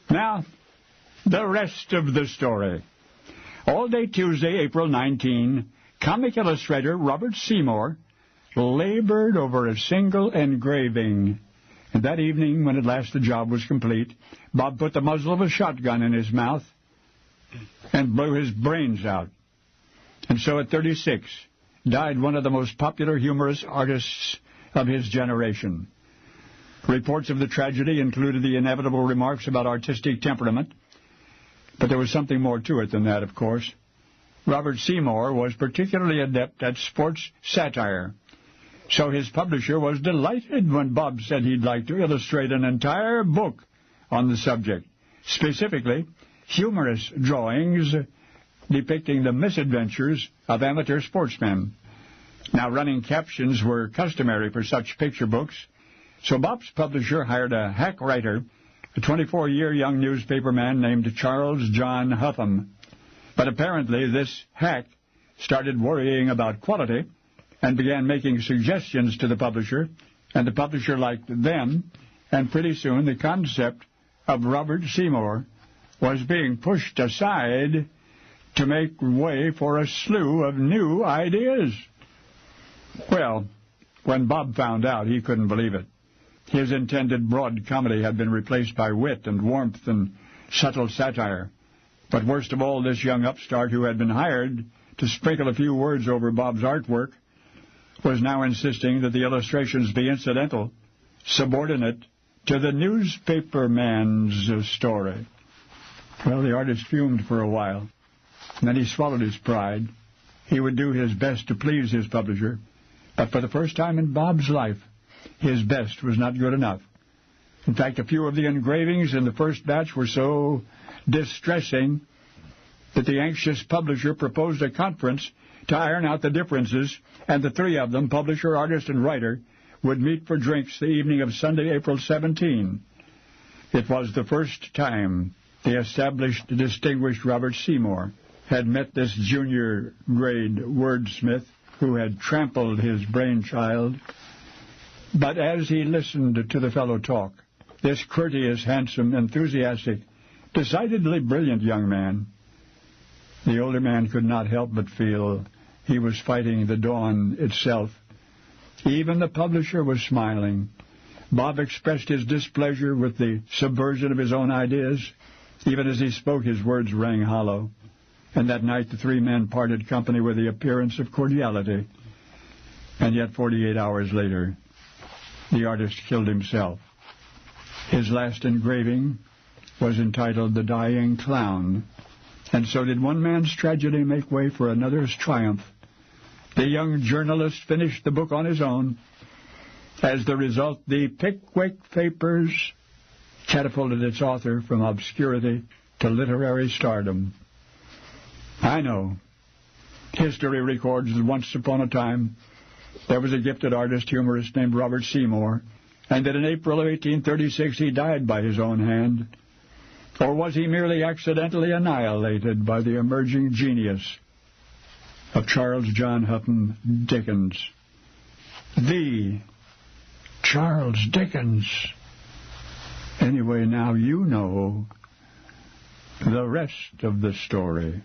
Now, the rest of the story. All day Tuesday, April 19, comic illustrator Robert Seymour labored over a single engraving. And that evening, when at last the job was complete, Bob put the muzzle of a shotgun in his mouth and blew his brains out. And so at 36, died one of the most popular humorous artists of his generation. Reports of the tragedy included the inevitable remarks about artistic temperament, but there was something more to it than that, of course. Robert Seymour was particularly adept at sports satire, so his publisher was delighted when Bob said he'd like to illustrate an entire book on the subject, specifically humorous drawings depicting the misadventures of amateur sportsmen. Now, running captions were customary for such picture books, so Bob's publisher hired a hack writer, a 24-year young newspaper man named Charles John Huffam. But apparently this hack started worrying about quality and began making suggestions to the publisher, and the publisher liked them, and pretty soon the concept of Robert Seymour was being pushed aside to make way for a slew of new ideas. Well, when Bob found out, he couldn't believe it. His intended broad comedy had been replaced by wit and warmth and subtle satire. But worst of all, this young upstart who had been hired to sprinkle a few words over Bob's artwork was now insisting that the illustrations be incidental, subordinate to the newspaper man's story. Well, the artist fumed for a while, and then he swallowed his pride. He would do his best to please his publisher, but for the first time in Bob's life, his best was not good enough. In fact, a few of the engravings in the first batch were so distressing that the anxious publisher proposed a conference to iron out the differences, and the three of them, publisher, artist, and writer, would meet for drinks the evening of Sunday, April 17. It was the first time the established, distinguished Robert Seymour had met this junior-grade wordsmith who had trampled his brainchild. But as he listened to the fellow talk, this courteous, handsome, enthusiastic, decidedly brilliant young man, the older man could not help but feel he was fighting the dawn itself. Even the publisher was smiling. Bob expressed his displeasure with the subversion of his own ideas. Even as he spoke, his words rang hollow. And that night the three men parted company with the appearance of cordiality. And yet 48 hours later, the artist killed himself. His last engraving was entitled The Dying Clown. And so did one man's tragedy make way for another's triumph. The young journalist finished the book on his own. As the result, the Pickwick Papers catapulted its author from obscurity to literary stardom. I know. History records that once upon a time there was a gifted artist, humorist named Robert Seymour, and that in April of 1836 he died by his own hand. Or was he merely accidentally annihilated by the emerging genius of Charles John Huffam Dickens? The Charles Dickens. Anyway, now you know the rest of the story.